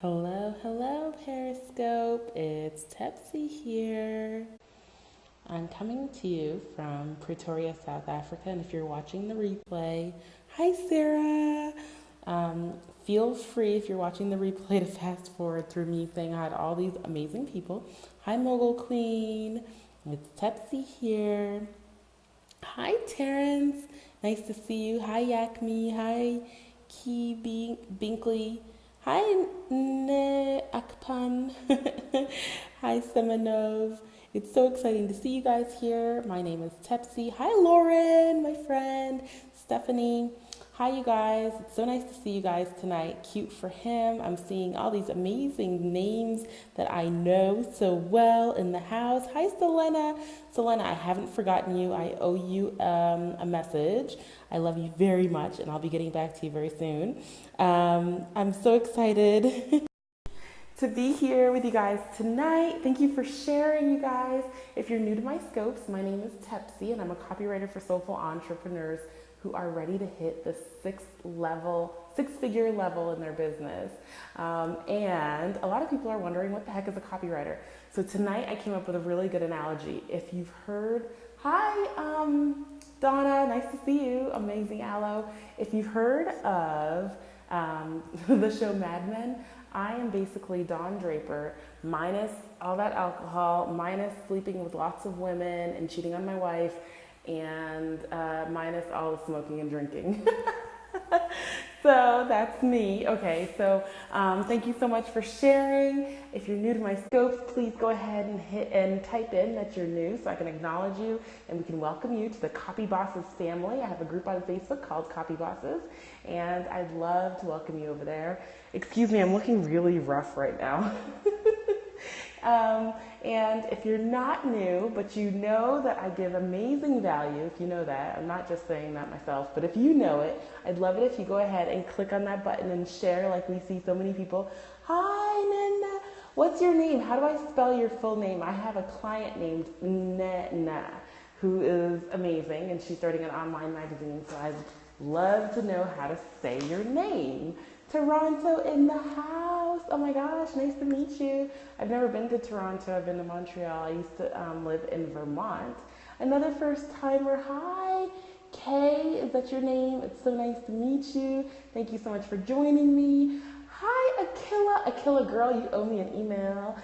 Hello, hello, Periscope. It's Tepsii here. I'm coming to you from Pretoria, South Africa, and if you're watching the replay, hi, Sarah. Feel free, if you're watching the replay, to fast forward through me saying hi to all these amazing people. Hi, Mogul Queen. It's Tepsii here. Hi, Terrence. Nice to see you. Hi, Yakmi. Hi, Binkley. Hi, Ne Akpan. Hi, Semenov. It's so exciting to see you guys here. My name is Tepsii. Hi, Lauren, my friend. Stephanie. Hi, you guys. It's so nice to see you guys tonight. Cute for him. I'm seeing all these amazing names that I know so well in the house. Hi, Selena. Selena, I haven't forgotten you. I owe you a message. I love you very much, and I'll be getting back to you very soon. I'm so excited to be here with you guys tonight. Thank you for sharing, you guys. If you're new to my scopes, my name is Tepsii, and I'm a copywriter for soulful entrepreneurs who are ready to hit the six-figure level in their business. And a lot of people are wondering, what the heck is a copywriter? So tonight I came up with a really good analogy. If you've heard, hi, Donna, nice to see you, amazing aloe. If you've heard of the show Mad Men, I am basically Don Draper, minus all that alcohol, minus sleeping with lots of women and cheating on my wife, and minus all the smoking and drinking. So that's me. Okay, so thank you so much for sharing. If you're new to my scopes, please go ahead and hit and type in that you're new so I can acknowledge you and we can welcome you to the Copy Bosses family. I have a group on Facebook called Copy Bosses, and I'd love to welcome you over there. Excuse me, I'm looking really rough right now. And if you're not new, but you know that I give amazing value, if you know that, I'm not just saying that myself, but if you know it, I'd love it if you go ahead and click on that button and share like we see so many people. Hi, Nana. What's your name? How do I spell your full name? I have a client named Nana who is amazing, and she's starting an online magazine, so I'd love to know how to say your name. Toronto in the house. Oh my gosh, nice to meet you. I've never been to Toronto. I've been to Montreal. I used to live in Vermont. Another first timer. Hi, Kay. Is that your name? It's so nice to meet you. Thank you so much for joining me. Hi, Akila. Akila girl, you owe me an email.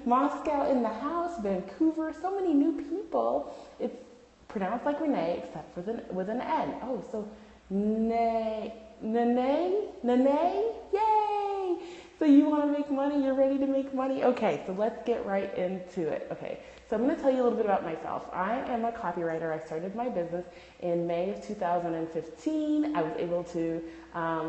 Moscow in the house. Vancouver. So many new people. It's pronounced like Renee, except for with an N. Oh, so Nene, yay! So you want to make money, you're ready to make money? Okay, so let's get right into it. Okay, so I'm going to tell you a little bit about myself. I am a copywriter. I started my business in May of 2015. I was able to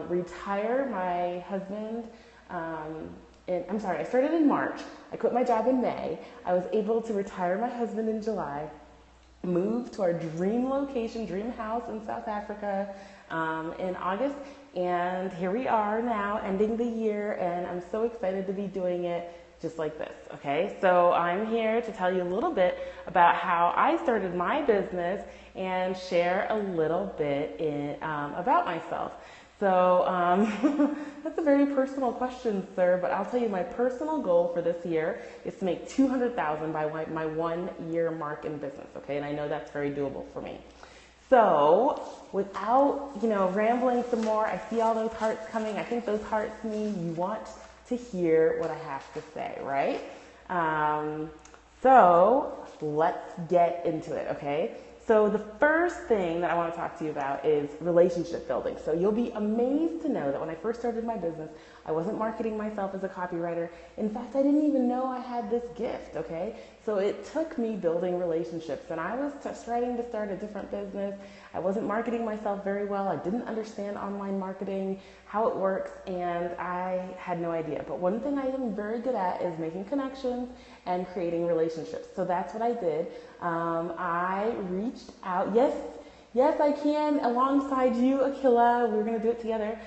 retire my husband. I started in March. I quit my job in May. I was able to retire my husband in July, move to our dream location, dream house in South Africa in August, and here we are now ending the year, and I'm so excited to be doing it just like this. Okay, so I'm here to tell you a little bit about how I started my business and share a little bit about myself. So that's a very personal question, sir, but I'll tell you my personal goal for this year is to make $200,000 by my 1 year mark in business, okay? And I know that's very doable for me. So without, rambling some more, I see all those hearts coming. I think those hearts mean you want to hear what I have to say, right? So let's get into it, okay? So the first thing that I want to talk to you about is relationship building. So you'll be amazed to know that when I first started my business, I wasn't marketing myself as a copywriter. In fact, I didn't even know I had this gift, okay? So it took me building relationships, and I was trying to start a different business. I wasn't marketing myself very well. I didn't understand online marketing, how it works, and I had no idea. But one thing I am very good at is making connections and creating relationships. So that's what I did. I reached out. Yes, I can, alongside you, Akila. We're going to do it together.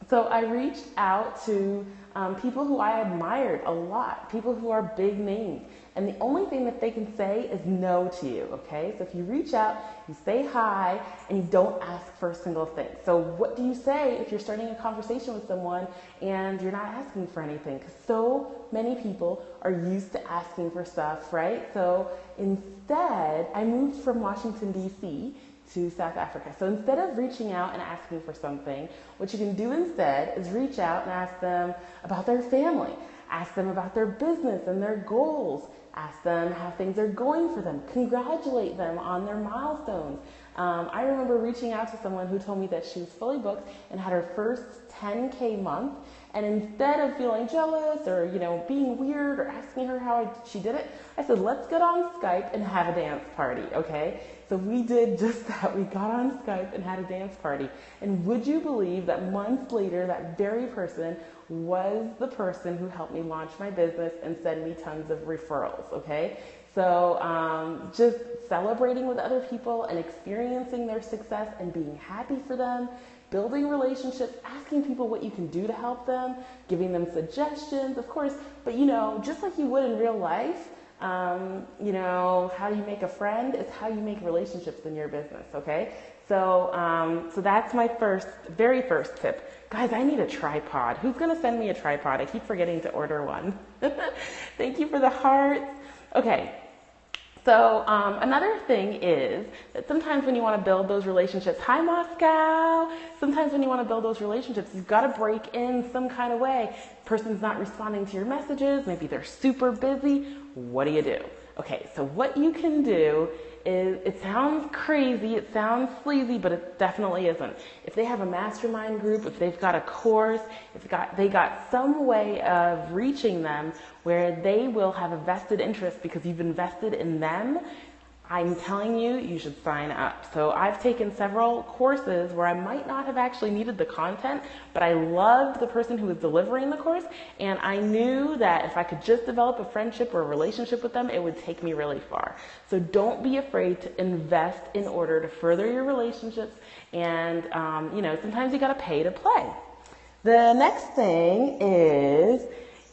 So I reached out to people who I admired a lot, people who are big names. And the only thing that they can say is no to you, okay? So if you reach out, you say hi, and you don't ask for a single thing. So what do you say if you're starting a conversation with someone and you're not asking for anything? Because so many people are used to asking for stuff, right? So instead, I moved from Washington, D.C. to South Africa. So instead of reaching out and asking for something, what you can do instead is reach out and ask them about their family. Ask them about their business and their goals. Ask them how things are going for them. Congratulate them on their milestones. I remember reaching out to someone who told me that she was fully booked and had her first 10K month. And instead of feeling jealous or, being weird or asking her how she did it, I said, let's get on Skype and have a dance party, okay? So we did just that. We got on Skype and had a dance party. And would you believe that months later, that very person was the person who helped me launch my business and send me tons of referrals, okay? So just celebrating with other people and experiencing their success and being happy for them, building relationships, asking people what you can do to help them, giving them suggestions, of course, but just like you would in real life, how do you make a friend is how you make relationships in your business, okay? So that's my very first tip. Guys, I need a tripod. Who's going to send me a tripod? I keep forgetting to order one. Thank you for the hearts. Okay. So another thing is that sometimes when you want to build those relationships, hi Moscow, sometimes when you want to build those relationships, you've got to break in some kind of way. Person's not responding to your messages, maybe they're super busy. What do you do? Okay, so what you can do is, it sounds crazy, it sounds sleazy, but it definitely isn't. If they have a mastermind group, if they've got a course, they got some way of reaching them where they will have a vested interest because you've invested in them, I'm telling you, you should sign up. So I've taken several courses where I might not have actually needed the content, but I loved the person who was delivering the course, and I knew that if I could just develop a friendship or a relationship with them, it would take me really far. So don't be afraid to invest in order to further your relationships, and sometimes you gotta pay to play. The next thing is,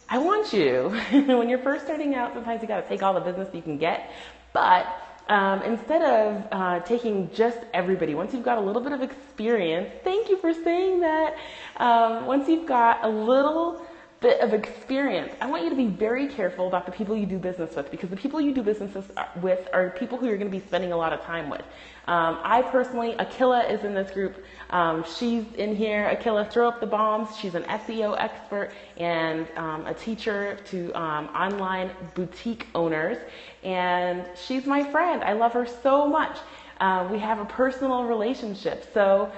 I want you, when you're first starting out, sometimes you gotta take all the business you can get, but instead of taking just everybody, once you've got a little bit of experience, thank you for saying that, once you've got a little bit of experience, I want you to be very careful about the people you do business with, because the people you do business with are people who you're going to be spending a lot of time with. I personally, Akila is in this group. She's in here. Akila, throw up the bombs. She's an SEO expert and a teacher to online boutique owners. And she's my friend. I love her so much. We have a personal relationship. So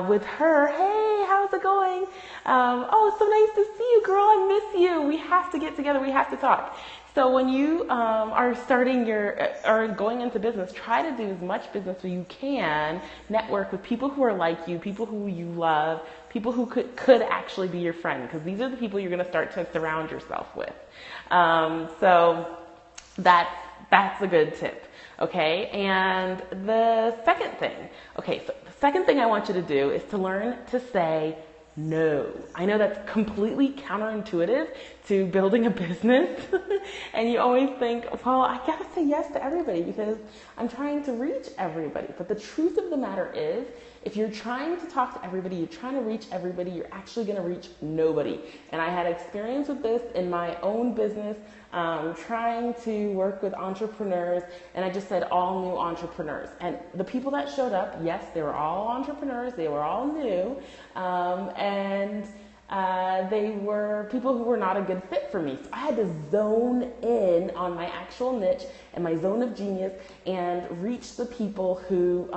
with her, hey, how's it going? Oh, so nice to see you, girl. I miss you. We have to get together. We have to talk. So when you are starting or going into business, try to do as much business as you can. Network with people who are like you, people who you love, people who could actually be your friend, because these are the people you're going to start to surround yourself with. So that's a good tip. Okay, and the second thing, I want you to do is to learn to say no. I know that's completely counterintuitive to building a business, and you always think, well, I gotta say yes to everybody because I'm trying to reach everybody. But the truth of the matter is, if you're trying to talk to everybody, you're trying to reach everybody, you're actually going to reach nobody. And I had experience with this in my own business, trying to work with entrepreneurs, and I just said all new entrepreneurs. And the people that showed up, yes, they were all entrepreneurs, they were all new, and they were people who were not a good fit for me. So I had to zone in on my actual niche and my zone of genius and reach the people who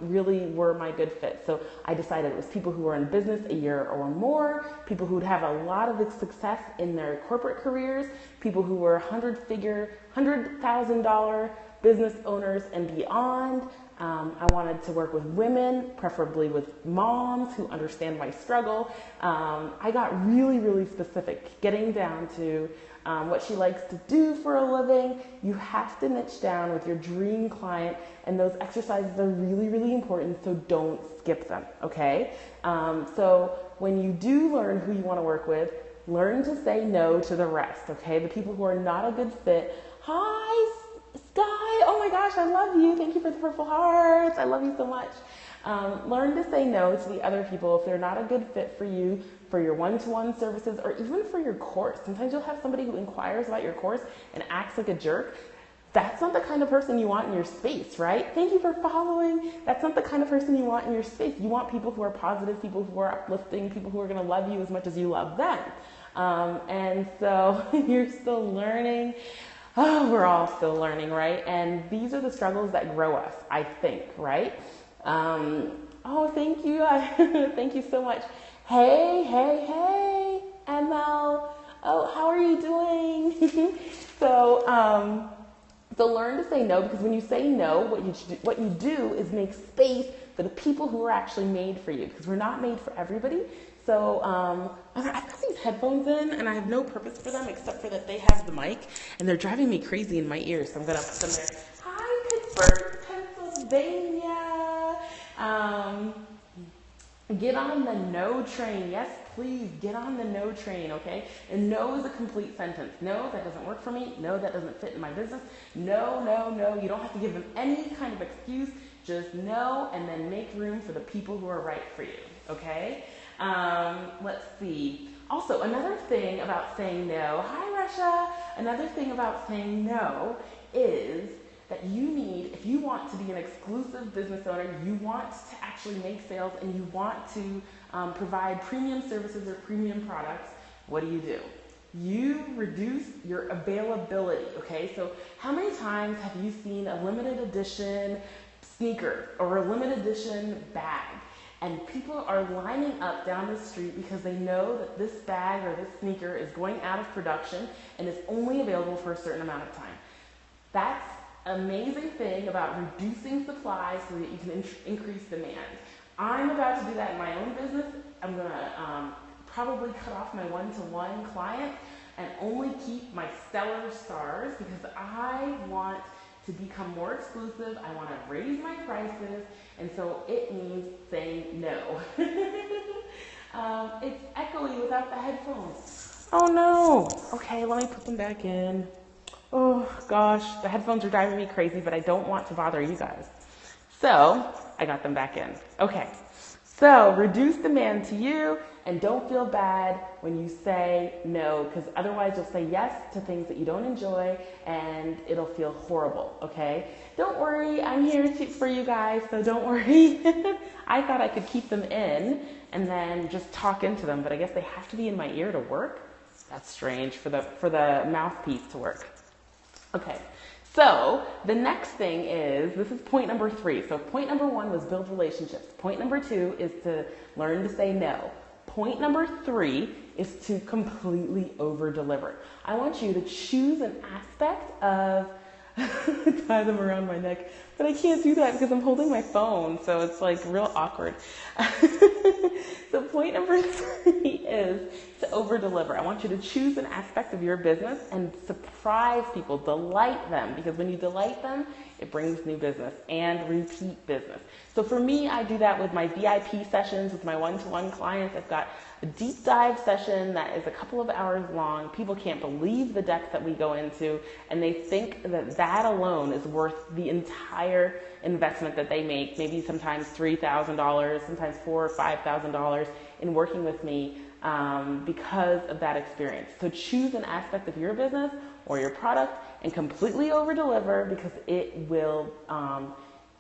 really were my good fit. So I decided it was people who were in business a year or more, people who would have a lot of success in their corporate careers, people who were $100,000 business owners and beyond. I wanted to work with women, preferably with moms who understand my struggle. I got really, really specific, getting down to what she likes to do for a living. You have to niche down with your dream client, and those exercises are really, really important, so don't skip them, okay? So when you do learn who you want to work with, learn to say no to the rest, okay? The people who are not a good fit. Hi, Sky. Oh my gosh, I love you. Thank you for the purple hearts. I love you so much. Learn to say no to the other people if they're not a good fit for you, for your one-to-one services, or even for your course. Sometimes you'll have somebody who inquires about your course and acts like a jerk. That's not the kind of person you want in your space, right? Thank you for following. That's not the kind of person you want in your space. You want people who are positive, people who are uplifting, people who are going to love you as much as you love them. And so you're still learning. Oh, we're all still learning, right? And these are the struggles that grow us, I think, right? Oh, thank you. Thank you so much. Hey, ML. Oh, how are you doing? So learn to say no, because when you say no, what you do is make space for the people who are actually made for you, because we're not made for everybody. So I've got these headphones in, and I have no purpose for them except for that they have the mic, and they're driving me crazy in my ears, so I'm going to put them there. Hi, Pittsburgh, Pennsylvania. Get on the no train. Yes, please, get on the no train, okay? And no is a complete sentence. No, that doesn't work for me. No, that doesn't fit in my business. No. You don't have to give them any kind of excuse. Just no, and then make room for the people who are right for you, okay? Let's see. Also, another thing about saying no. Hi, Russia. Another thing about saying no is that you need, if you want to be an exclusive business owner, you want to actually make sales, and you want to provide premium services or premium products, what do? You reduce your availability, okay? So how many times have you seen a limited edition sneaker or a limited edition bag, and people are lining up down the street because they know that this bag or this sneaker is going out of production and is only available for a certain amount of time? That's amazing thing about reducing supply so that you can increase demand. I'm about to do that in my own business. I'm going to probably cut off my one-to-one client and only keep my stellar stars, because I want to become more exclusive. I want to raise my prices, and so it means saying no. It's echoey without the headphones. Oh no. Okay, let me put them back in. Oh gosh, the headphones are driving me crazy, but I don't want to bother you guys. So I got them back in. Okay, so reduce demand to you, and don't feel bad when you say no, because otherwise you'll say yes to things that you don't enjoy, and it'll feel horrible, okay? Don't worry, I'm here for you guys, so don't worry. I thought I could keep them in and then just talk into them, but I guess they have to be in my ear to work? That's strange for the mouthpiece to work. Okay, so the next thing is, this is point number 3. So point number 1 was build relationships. Point number 2 is to learn to say no. Point number 3 is to completely over-deliver. I want you to choose an aspect of, tie them around my neck, but I can't do that because I'm holding my phone, so it's like real awkward. So point number 3 is to over-deliver. I want you to choose an aspect of your business and surprise people, delight them, because when you delight them, it brings new business and repeat business. So for me, I do that with my VIP sessions with my one-to-one clients. I've got a deep dive session that is a couple of hours long. People can't believe the depth that we go into, and they think that that alone is worth the entire investment that they make, maybe sometimes $3,000, sometimes $4,000 or $5,000 in working with me because of that experience. So choose an aspect of your business or your product and completely over-deliver, because it will,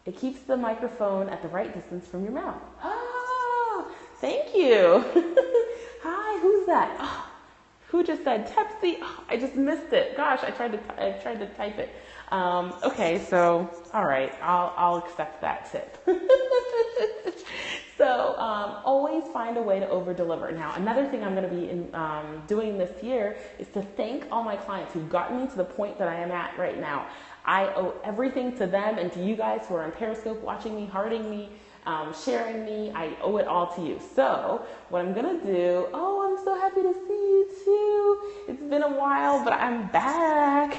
it keeps the microphone at the right distance from your mouth. Oh, thank you. Hi, who's that? Oh, who just said Tepsii? Oh, I just missed it. Gosh, I tried to type it. Okay, so all right, I'll accept that tip. So always find a way to over-deliver. Now, another thing I'm going to be doing this year is to thank all my clients who've gotten me to the point that I am at right now. I owe everything to them and to you guys who are on Periscope watching me, hearting me, sharing me. I owe it all to you. So what I'm going to do, oh, I'm so happy to see you too. It's been a while, but I'm back.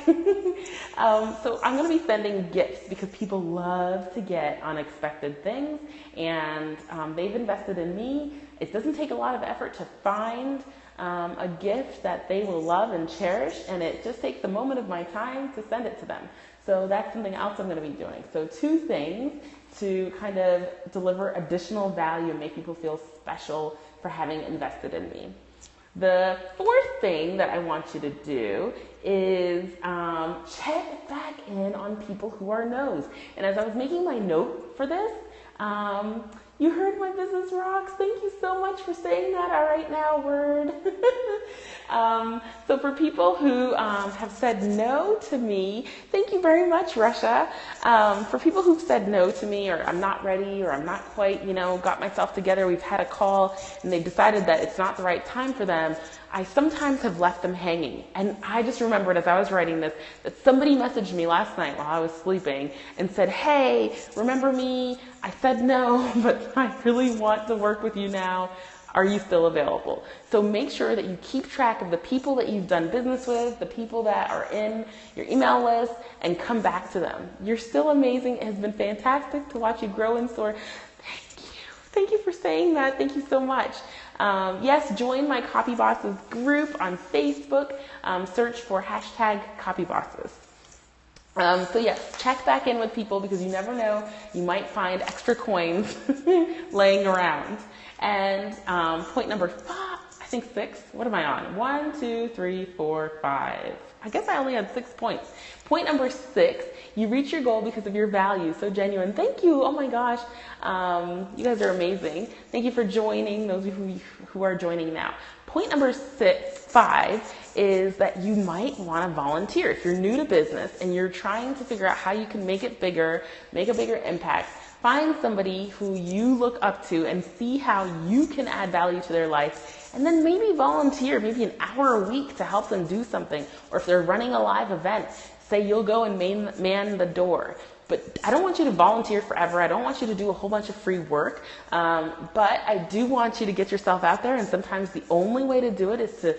So I'm going to be sending gifts because people love to get unexpected things, and they've invested in me, It doesn't take a lot of effort to find a gift that they will love and cherish, and it just takes a moment of my time to send it to them. So that's something else I'm going to be doing. So 2 things to kind of deliver additional value and make people feel special for having invested in me. The 4th thing that I want you to do is check back in on people who are no's. And as I was making my note for this, you heard my business rocks. Thank you so much for saying that. All right now, word. So for people who have said no to me, thank you very much, Russia. For people who've said no to me, or I'm not ready, or I'm not quite, got myself together, we've had a call, and they've decided that it's not the right time for them, I sometimes have left them hanging. And I just remembered as I was writing this, that somebody messaged me last night while I was sleeping and said, hey, remember me? I said no, but I really want to work with you now. Are you still available? So make sure that you keep track of the people that you've done business with, the people that are in your email list, and come back to them. You're still amazing. It has been fantastic to watch you grow and soar. Thank you. Thank you for saying that. Thank you so much. Yes, join my Copy Bosses group on Facebook. Search for #CopyBosses. So yes, check back in with people because you never know, you might find extra coins laying around. And point number 5, I think 6, what am I on? 1, 2, 3, 4, 5. I guess I only had 6 points. Point number 6, you reach your goal because of your value. So genuine. Thank you. Oh my gosh. You guys are amazing. Thank you for joining, those of you who are joining now. Point number 5 is that you might want to volunteer. If you're new to business and you're trying to figure out how you can make it bigger, make a bigger impact, find somebody who you look up to and see how you can add value to their life, and then maybe volunteer, maybe an hour a week to help them do something. Or if they're running a live event, say you'll go and man the door. But I don't want you to volunteer forever. I don't want you to do a whole bunch of free work. But I do want you to get yourself out there. And sometimes the only way to do it is to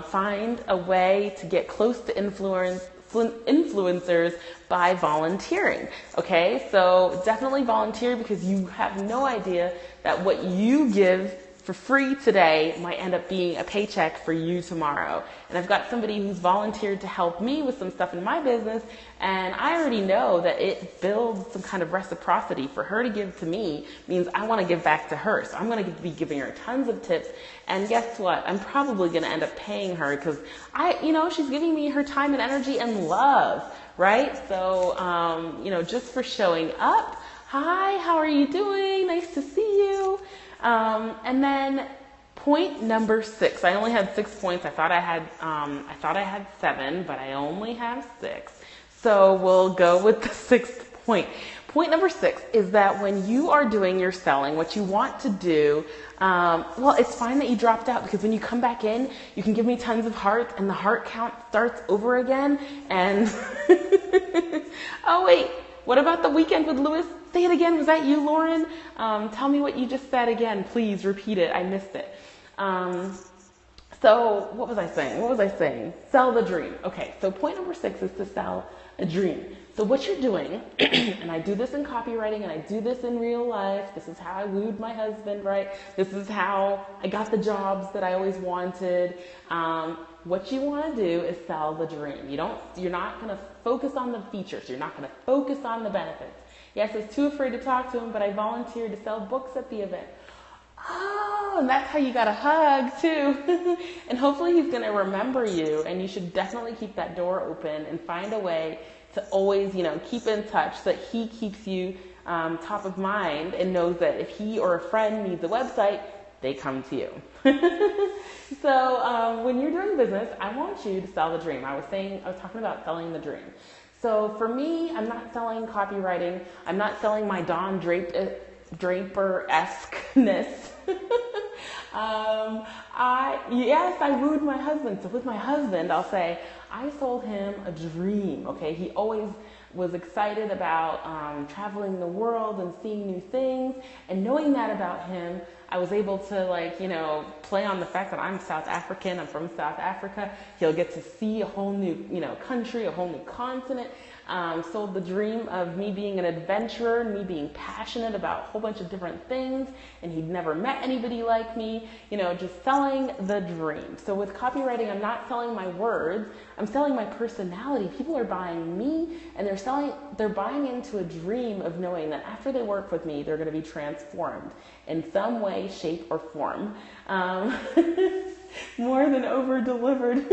find a way to get close to influencers by volunteering. Okay, so definitely volunteer because you have no idea that what you give for free today might end up being a paycheck for you tomorrow. And I've got somebody who's volunteered to help me with some stuff in my business, and I already know that it builds some kind of reciprocity. For her to give to me means I want to give back to her. So I'm going to be giving her tons of tips, and guess what? I'm probably going to end up paying her because she's giving me her time and energy and love, right? So, just for showing up. Hi, how are you doing? Nice to see you. And then point number 6. I only had 6 points. I thought I had 7, but I only have 6. So we'll go with the 6th point. Point number 6 is that when you are doing your selling, what you want to do, it's fine that you dropped out because when you come back in, you can give me tons of hearts and the heart count starts over again. And oh wait, what about the weekend with Lewis? Say it again. Was that you, Lauren? Tell me what you just said again. Please repeat it. I missed it. So what was I saying? Sell the dream. Okay, so point number 6 is to sell a dream. So what you're doing, and I do this in copywriting and I do this in real life. This is how I wooed my husband, right? This is how I got the jobs that I always wanted. What you want to do is sell the dream. You're not going to focus on the features. You're not going to focus on the benefits. Yes, I was too afraid to talk to him, but I volunteered to sell books at the event. Oh, and that's how you got a hug too. And hopefully he's going to remember you, and you should definitely keep that door open and find a way to always, keep in touch so that he keeps you top of mind and knows that if he or a friend needs a website, they come to you. So when you're doing business, I want you to sell the dream. I was talking about selling the dream. So for me, I'm not selling copywriting. I'm not selling my Don Draper-esque-ness. I wooed my husband. So with my husband, I'll say, I sold him a dream, okay? He always was excited about traveling the world and seeing new things. And knowing that about him, I was able to, like, you know, play on the fact that I'm South African, I'm from South Africa. He'll get to see a whole new, you know, country, a whole new continent. Sold the dream of me being an adventurer, me being passionate about a whole bunch of different things, and he'd never met anybody like me, you know, just selling the dream. So with copywriting, I'm not selling my words, I'm selling my personality. People are buying me, and they're buying into a dream of knowing that after they work with me, they're going to be transformed in some way, shape, or form. More than over-delivered.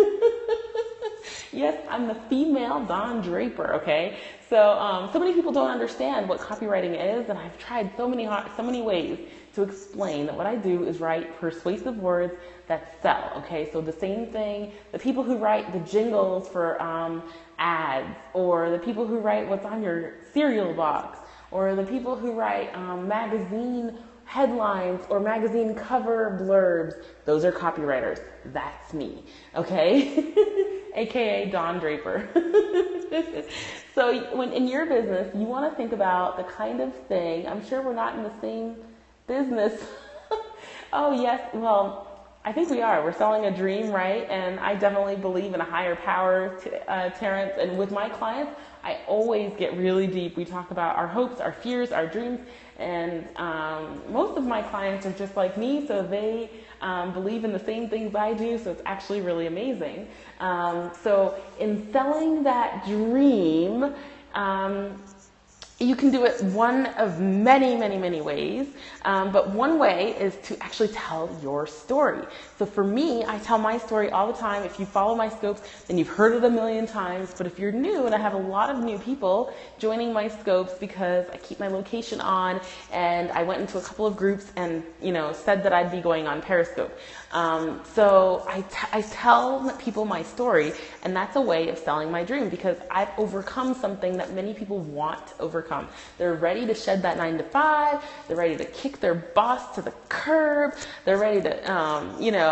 Yes, I'm the female Don Draper, okay? So many people don't understand what copywriting is, and I've tried so many ways to explain that what I do is write persuasive words that sell, okay? So the same thing, the people who write the jingles for ads, or the people who write what's on your cereal box, or the people who write magazine headlines or magazine cover blurbs, those are copywriters. That's me, okay? AKA Don Draper. So when in your business, you want to think about the kind of thing, I'm sure we're not in the same business. Oh yes, well, I think we are. We're selling a dream, right? And I definitely believe in a higher power, Terrence. And with my clients, I always get really deep. We talk about our hopes, our fears, our dreams. And most of my clients are just like me, so they believe in the same things I do, so it's actually really amazing. So in selling that dream, you can do it one of many, many, many ways. But one way is to actually tell your story. So for me, I tell my story all the time. If you follow my scopes, then you've heard it a million times. But if you're new, and I have a lot of new people joining my scopes because I keep my location on, and I went into a couple of groups and, you know, said that I'd be going on Periscope. So I tell people my story, and that's a way of selling my dream, because I've overcome something that many people want to overcome. They're ready to shed that 9-to-5. They're ready to kick their boss to the curb. They're ready to,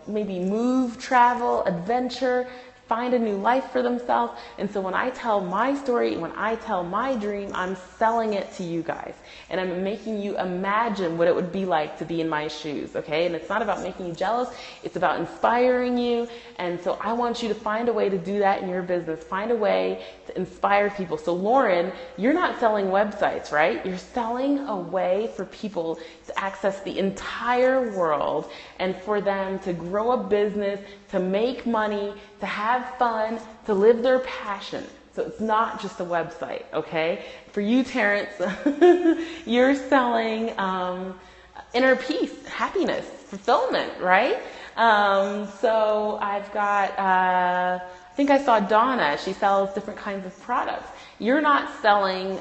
maybe move, travel, adventure, find a new life for themselves. And so when I tell my story, when I tell my dream, I'm selling it to you guys. And I'm making you imagine what it would be like to be in my shoes, okay? And it's not about making you jealous. It's about inspiring you. And so I want you to find a way to do that in your business. Find a way to inspire people. So Lauren, you're not selling websites, right? You're selling a way for people to access the entire world and for them to grow a business, to make money, to have fun, to live their passion. So it's not just a website, okay? For you, Terrence, you're selling inner peace, happiness, fulfillment, right? So I've got, I think I saw Donna. She sells different kinds of products. You're not selling,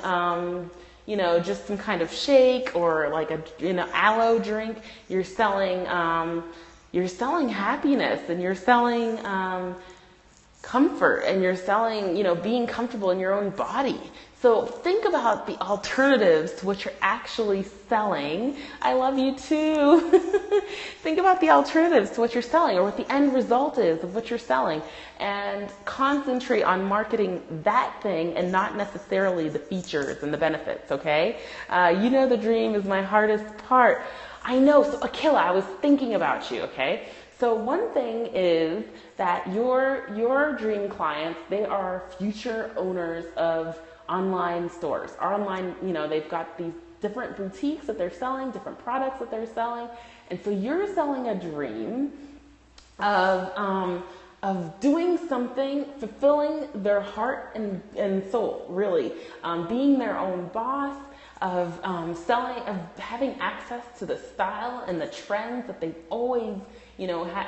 just some kind of shake or like a, aloe drink. You're selling happiness, and you're selling comfort, and you're selling, being comfortable in your own body. So think about the alternatives to what you're actually selling. I love you too. Think about the alternatives to what you're selling, or what the end result is of what you're selling, and concentrate on marketing that thing and not necessarily the features and the benefits, okay? The dream is my hardest part. I know. So Akila, I was thinking about you, okay? So one thing is that your dream clients, they are future owners of online stores. Online, they've got these different boutiques that they're selling, different products that they're selling. And so you're selling a dream of doing something, fulfilling their heart and soul, really. Being their own boss, of having access to the style and the trends that they've always,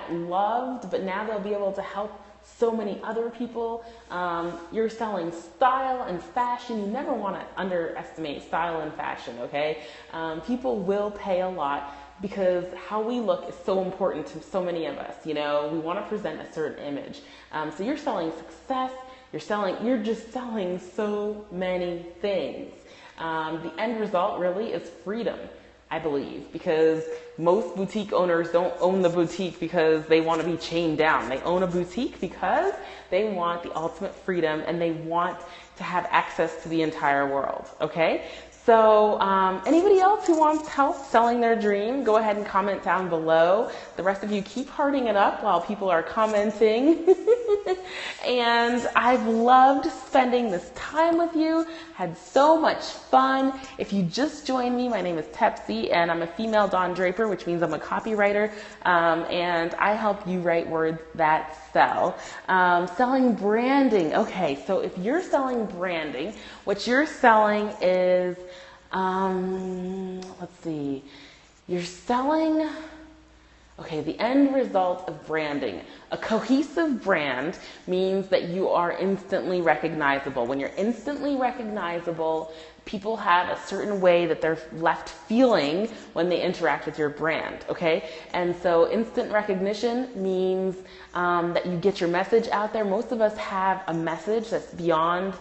loved, but now they'll be able to help so many other people. You're selling style and fashion. You never want to underestimate style and fashion, okay? People will pay a lot because how we look is so important to so many of us. We want to present a certain image. So you're selling success. You're just selling so many things. The end result really is freedom. I believe, because most boutique owners don't own the boutique because they want to be chained down. They own a boutique because they want the ultimate freedom and they want to have access to the entire world, okay? So anybody else who wants help selling their dream, go ahead and comment down below. The rest of you keep hearting it up while people are commenting. And I've loved spending this time with you. Had so much fun. If you just joined me, my name is Tepsii and I'm a female Don Draper, which means I'm a copywriter. And I help you write words that sell. Selling branding. Okay, so if you're selling branding, what you're selling is, let's see, you're selling, okay, the end result of branding. A cohesive brand means that you are instantly recognizable. When you're instantly recognizable, people have a certain way that they're left feeling when they interact with your brand, okay? And so instant recognition means that you get your message out there. Most of us have a message that's beyond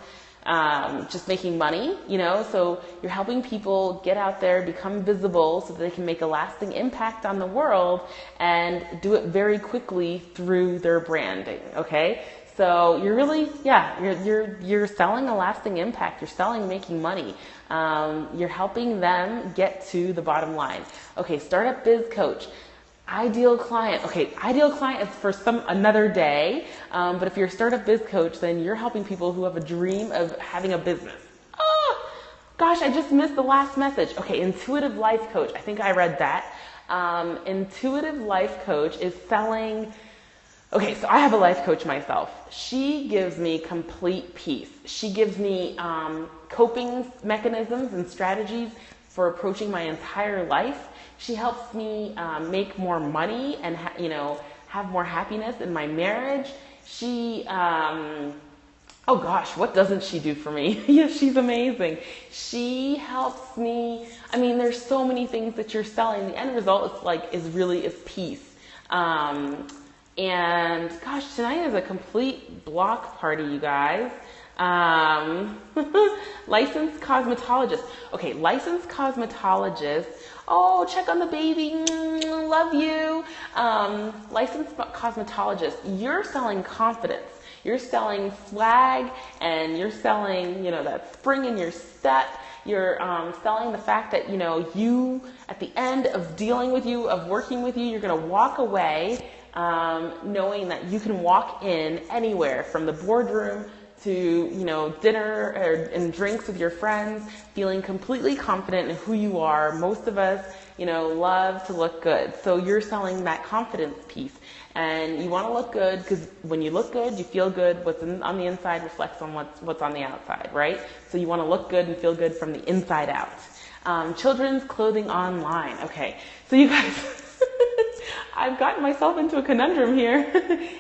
just making money, you know, so you're helping people get out there, become visible so that they can make a lasting impact on the world and do it very quickly through their branding, okay? So you're really, you're selling a lasting impact. You're selling making money. You're helping them get to the bottom line. Okay, Startup Biz Coach. Ideal client. Okay, ideal client is for another day. But if you're a startup biz coach, then you're helping people who have a dream of having a business. Oh, gosh, I just missed the last message. Okay, intuitive life coach. I think I read that. Intuitive life coach is selling. Okay, so I have a life coach myself. She gives me complete peace. She gives me coping mechanisms and strategies for approaching my entire life. She helps me make more money and have more happiness in my marriage. She, oh gosh, what doesn't she do for me? Yes, she's amazing. She helps me. I mean, there's so many things that you're selling. The end result is peace. And gosh, tonight is a complete block party, you guys. Licensed cosmetologist. Okay, licensed cosmetologist. Oh, check on the baby. Love you. Licensed cosmetologist. You're selling confidence. You're selling swag, and you're selling, that spring in your step. You're selling the fact that, you, at the end of dealing with you, of working with you, you're going to walk away knowing that you can walk in anywhere from the boardroom to, dinner and drinks with your friends, feeling completely confident in who you are. Most of us, love to look good. So you're selling that confidence piece. And you want to look good because when you look good, you feel good. What's on the inside reflects on what's on the outside, right? So you want to look good and feel good from the inside out. Children's clothing online. Okay, so you guys... I've gotten myself into a conundrum here.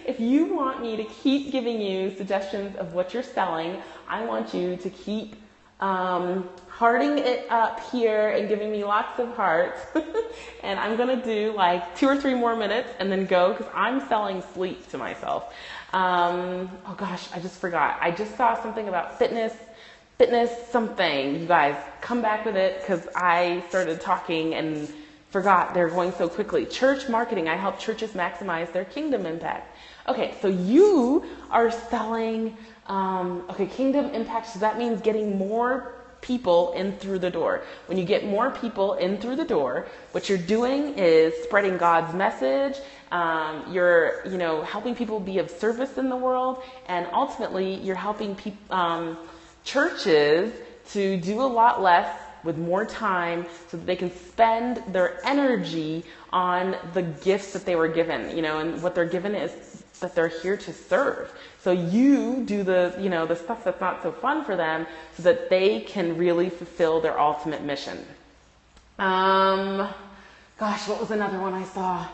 If you want me to keep giving you suggestions of what you're selling, I want you to keep hearting it up here and giving me lots of hearts. And I'm going to do like 2 or 3 more minutes and then go because I'm selling sleep to myself. Oh gosh, I just forgot. I just saw something about fitness something. You guys, come back with it because I started talking and forgot. They're going so quickly. Church marketing. I help churches maximize their kingdom impact. Okay, so you are selling, kingdom impact. So that means getting more people in through the door. When you get more people in through the door, what you're doing is spreading God's message. You're, helping people be of service in the world. And ultimately, you're helping churches to do a lot less with more time so that they can spend their energy on the gifts that they were given, and what they're given is that they're here to serve. So you do the stuff that's not so fun for them so that they can really fulfill their ultimate mission. Gosh, what was another one I saw?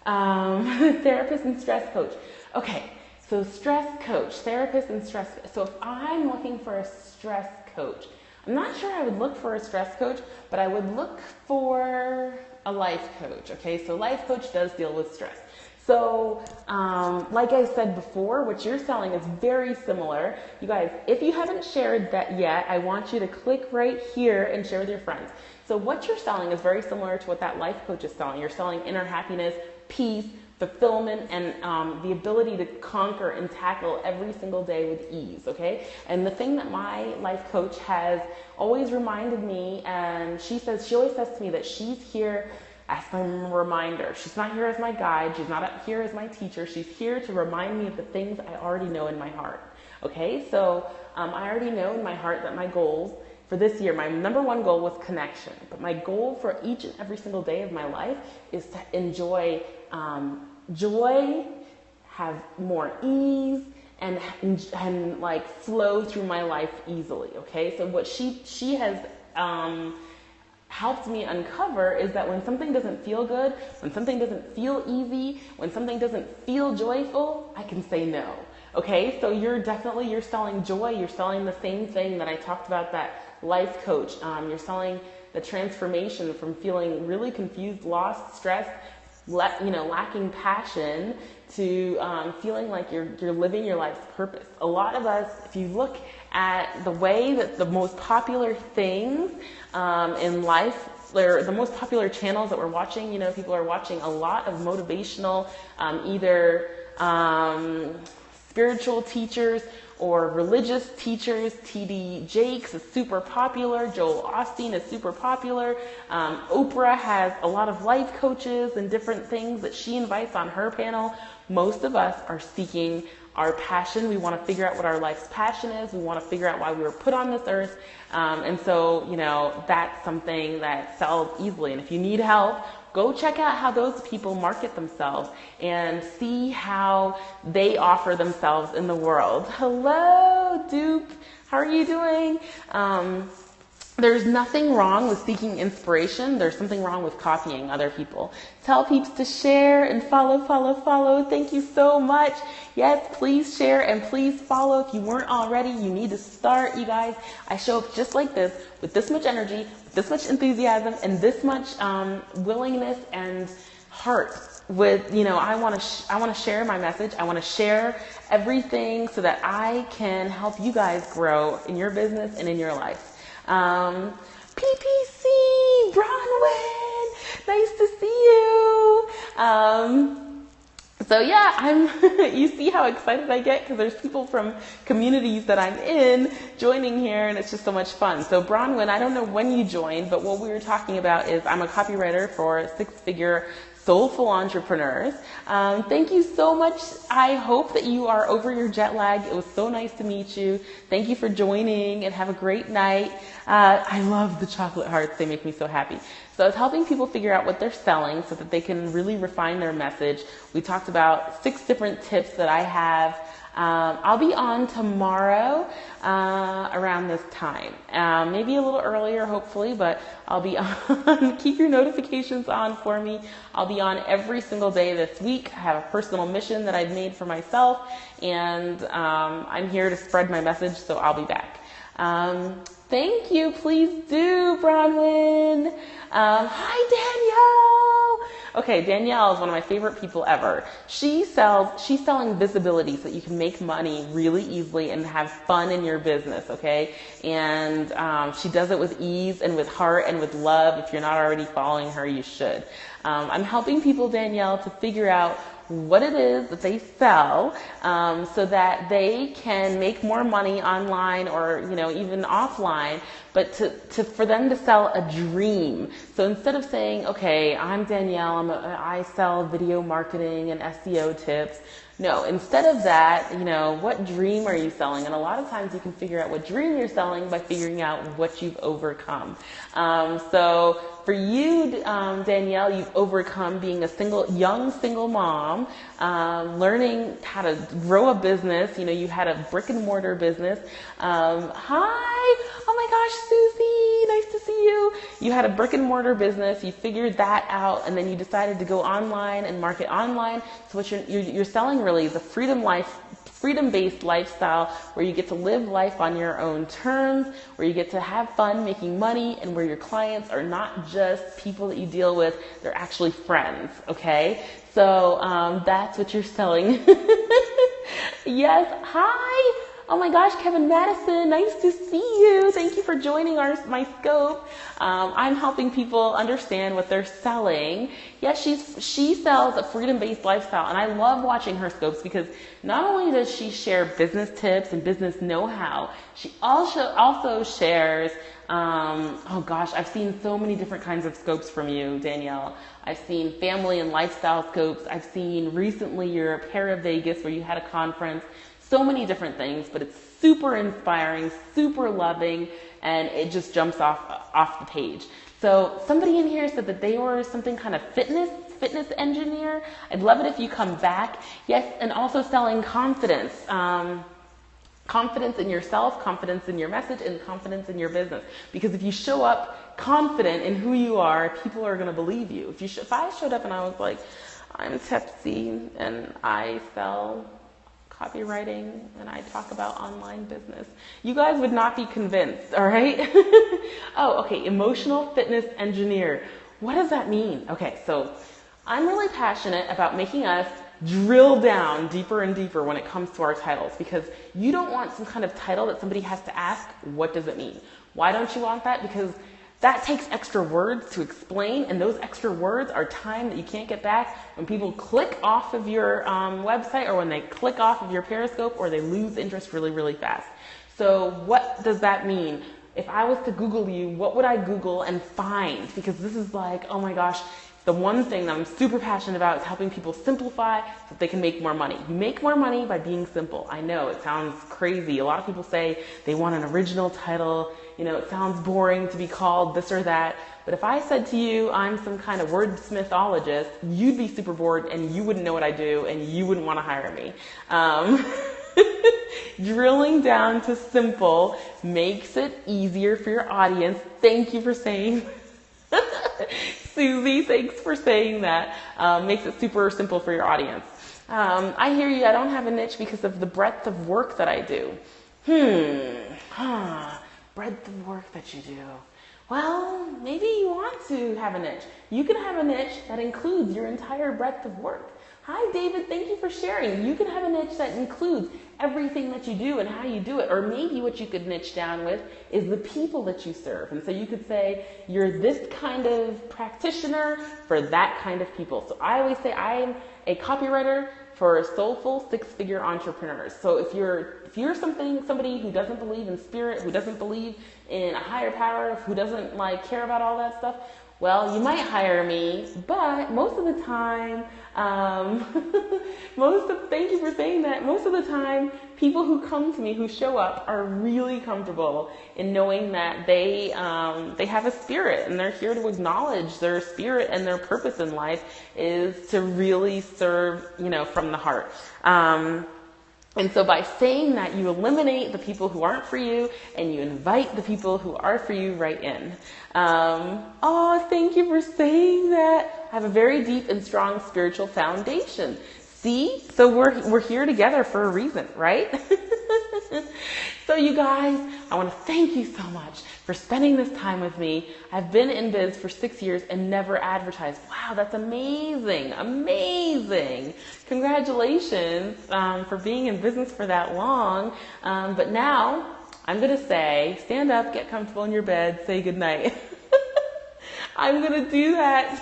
Therapist and stress coach. Okay, so stress coach, therapist and stress. So if I'm looking for a stress coach, I'm not sure I would look for a stress coach, but I would look for a life coach, okay? So life coach does deal with stress. So, like I said before, what you're selling is very similar. You guys, if you haven't shared that yet, I want you to click right here and share with your friends. So what you're selling is very similar to what that life coach is selling. You're selling inner happiness, peace, fulfillment, and the ability to conquer and tackle every single day with ease, okay? And the thing that my life coach has always reminded me, and she always says to me that she's here as my reminder. She's not here as my guide. She's not here as my teacher. She's here to remind me of the things I already know in my heart, okay? So I already know in my heart that my goals for this year, my number one goal was connection. But my goal for each and every single day of my life is to enjoy joy, have more ease, and like flow through my life easily. Okay, so what she has helped me uncover is that when something doesn't feel good, when something doesn't feel easy, when something doesn't feel joyful, I can say no. Okay, so you're selling joy. You're selling the same thing that I talked about, that life coach. You're selling the transformation from feeling really confused, lost, stressed, lacking passion, to feeling like you're living your life's purpose. A lot of us, if you look at the way that the most popular things in life, the most popular channels that we're watching, people are watching a lot of motivational, either spiritual teachers or religious teachers. T.D. Jakes is super popular. Joel Osteen is super popular. Oprah has a lot of life coaches and different things that she invites on her panel. Most of us are seeking our passion. We want to figure out what our life's passion is. We want to figure out why we were put on this earth. And so, that's something that sells easily. And if you need help, go check out how those people market themselves and see how they offer themselves in the world. Hello, Dupe. How are you doing? There's nothing wrong with seeking inspiration. There's something wrong with copying other people. Tell peeps to share and follow. Thank you so much. Yes, please share and please follow. If you weren't already, you need to start, you guys. I show up just like this, with this much energy, with this much enthusiasm, and this much willingness and heart. With, I want to share my message. I want to share everything so that I can help you guys grow in your business and in your life. PPC, Bronwyn, nice to see you. So yeah, you see how excited I get because there's people from communities that I'm in joining here, and it's just so much fun. So Bronwyn, I don't know when you joined, but what we were talking about is I'm a copywriter for six-figure soulful entrepreneurs. Thank you so much. I hope that you are over your jet lag. It was so nice to meet you. Thank you for joining, and have a great night. I love the chocolate hearts. They make me so happy. So I was helping people figure out what they're selling so that they can really refine their message. We talked about 6 different tips that I have. I'll be on tomorrow around this time. Maybe a little earlier, hopefully, but I'll be on. Keep your notifications on for me. I'll be on every single day this week. I have a personal mission that I've made for myself, and I'm here to spread my message, so I'll be back. Thank you. Please do, Bronwyn. Hi, Danielle. Okay, Danielle is one of my favorite people ever. She's selling visibility so that you can make money really easily and have fun in your business, okay? And she does it with ease and with heart and with love. If you're not already following her, you should. I'm helping people, Danielle, to figure out what it is that they sell so that they can make more money online or even offline, but for them to sell a dream. So instead of saying, okay, I'm Danielle, I sell video marketing and SEO tips. No, instead of that, what dream are you selling? And a lot of times you can figure out what dream you're selling by figuring out what you've overcome. So for you, Danielle, you've overcome being a young single mom, learning how to grow a business. You had a brick and mortar business. Hi, oh my gosh, Susie, nice to see you. You had a brick and mortar business. You figured that out, and then you decided to go online and market online. So what you're selling really is a freedom life freedom-based lifestyle where you get to live life on your own terms, where you get to have fun making money, and where your clients are not just people that you deal with, they're actually friends, okay? So that's what you're selling. Yes, hi. Oh my gosh, Kevin Madison, nice to see you. Thank you for joining my scope. I'm helping people understand what they're selling. Yes, she sells a freedom-based lifestyle, and I love watching her scopes because not only does she share business tips and business know-how, she also shares, oh gosh, I've seen so many different kinds of scopes from you, Danielle. I've seen family and lifestyle scopes. I've seen recently your Para Vegas where you had a conference. So many different things, but it's super inspiring, super loving, and it just jumps off the page. So somebody in here said that they were something kind of fitness engineer. I'd love it if you come back. Yes, and also selling confidence. Confidence in yourself, confidence in your message, and confidence in your business. Because if you show up confident in who you are, people are going to believe you. If I showed up and I was like, I'm Tepsii and I sell copywriting and I talk about online business, you guys would not be convinced, all right? Oh, okay, emotional fitness engineer. What does that mean? Okay, so I'm really passionate about making us drill down deeper and deeper when it comes to our titles, because you don't want some kind of title that somebody has to ask, what does it mean? Why don't you want that? Because that takes extra words to explain, and those extra words are time that you can't get back when people click off of your website, or when they click off of your Periscope, or they lose interest really, really fast. So what does that mean? If I was to Google you, what would I Google and find? Because this is like, oh my gosh, the one thing that I'm super passionate about is helping people simplify so that they can make more money. You make more money by being simple. I know it sounds crazy. A lot of people say they want an original title. You know, it sounds boring to be called this or that. But if I said to you, I'm some kind of wordsmithologist, you'd be super bored and you wouldn't know what I do and you wouldn't want to hire me. Drilling down to simple makes it easier for your audience. Thank you for saying Susie, thanks for saying that. Makes it super simple for your audience. I hear you. I don't have a niche because of the breadth of work that I do. Breadth of work that you do. Well, maybe you want to have a niche. You can have a niche that includes your entire breadth of work. Hi, David. Thank you for sharing. You can have a niche that includes everything that you do and how you do it. Or maybe what you could niche down with is the people that you serve. And so you could say you're this kind of practitioner for that kind of people. So I always say I'm a copywriter for soulful six-figure entrepreneurs. So if you're somebody who doesn't believe in spirit, who doesn't believe in a higher power, who doesn't care about all that stuff, well, you might hire me, but most of the time, thank you for saying that, most of the time, people who come to me, who show up, are really comfortable in knowing that they have a spirit, and they're here to acknowledge their spirit, and their purpose in life is to really serve, from the heart. And so by saying that, you eliminate the people who aren't for you and you invite the people who are for you right in. Oh, thank you for saying that. I have a very deep and strong spiritual foundation. See? So we're here together for a reason, right? So you guys, I want to thank you so much for spending this time with me. I've been in biz for 6 years and never advertised. Wow, that's amazing. Amazing. Congratulations for being in business for that long. But now I'm going to say, stand up, get comfortable in your bed, say goodnight. I'm going to do that.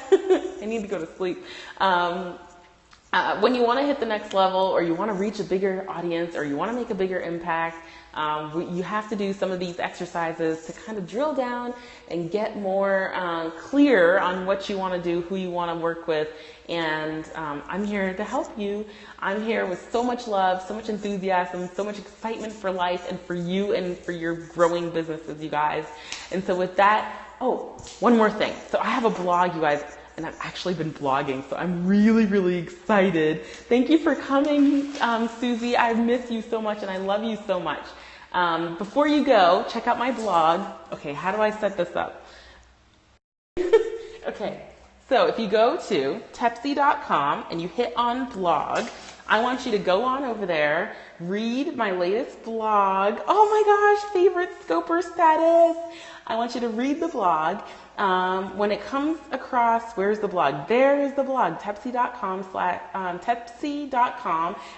I need to go to sleep. When you want to hit the next level, or you want to reach a bigger audience, or you want to make a bigger impact, you have to do some of these exercises to kind of drill down and get more clear on what you want to do, who you want to work with. And I'm here to help you. I'm here with so much love, so much enthusiasm, so much excitement for life and for you and for your growing businesses, you guys. And so with that, oh, one more thing. So I have a blog, you guys. And I've actually been blogging, so I'm really, really excited. Thank you for coming, Susie. I miss you so much, and I love you so much. Before you go, check out my blog. Okay, how do I set this up? Okay, so if you go to Tepsii.com and you hit on blog, I want you to go on over there, read my latest blog. Oh my gosh, favorite scoper status. I want you to read the blog. When it comes across, where's the blog? There is the blog, Tepsii.com,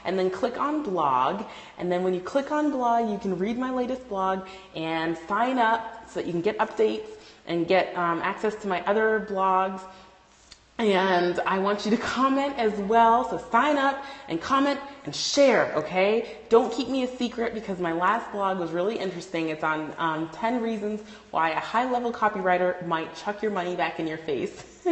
and then click on blog. And then when you click on blog, you can read my latest blog and sign up so that you can get updates and get access to my other blogs. And I want you to comment as well. So sign up and comment and share, okay? Don't keep me a secret, because my last blog was really interesting. It's on 10 reasons why a high-level copywriter might chuck your money back in your face.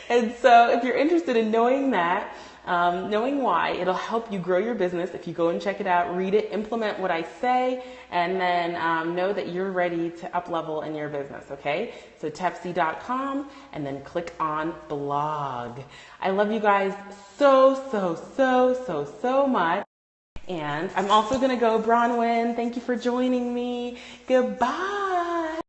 And so if you're interested in knowing that, knowing why, it'll help you grow your business if you go and check it out, read it, implement what I say, and then know that you're ready to up-level in your business, okay? So Tepsii.com, and then click on blog. I love you guys so much. And I'm also going to go, Bronwyn, thank you for joining me. Goodbye.